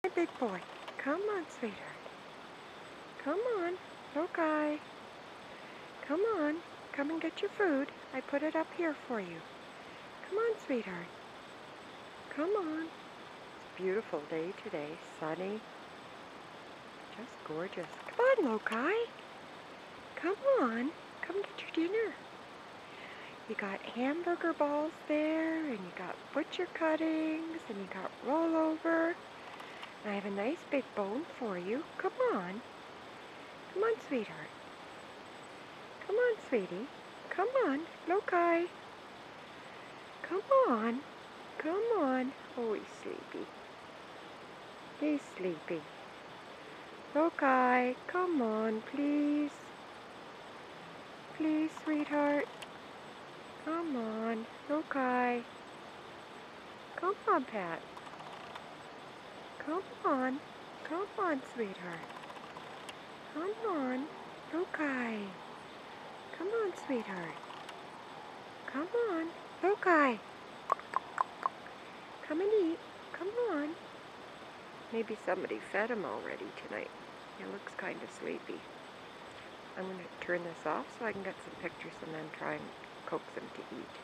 Hey, big boy. Come on, sweetheart. Come on. Okay. Come on. Come and get your food. I put it up here for you. Come on, sweetheart. Come on. It's a beautiful day today. Sunny. Just gorgeous. Come on, Lokai. Come on. Come get your dinner. You got hamburger balls there, and you got butcher cuttings, and you got rollover. And I have a nice big bone for you. Come on. Come on, sweetheart. Come on, sweetie. Come on. Lokai. Come on. Come on. Oh, he's sleepy. He's sleepy. Lokai, come on, please. Please, sweetheart. Come on. Lokai. Come on, Pat. Come on. Come on, sweetheart. Come on. Lokai. Come on, sweetheart. Come on. Lokai. Come and eat. Come on. Maybe somebody fed him already tonight. He looks kind of sleepy. I'm going to turn this off so I can get some pictures and then try and coax him to eat.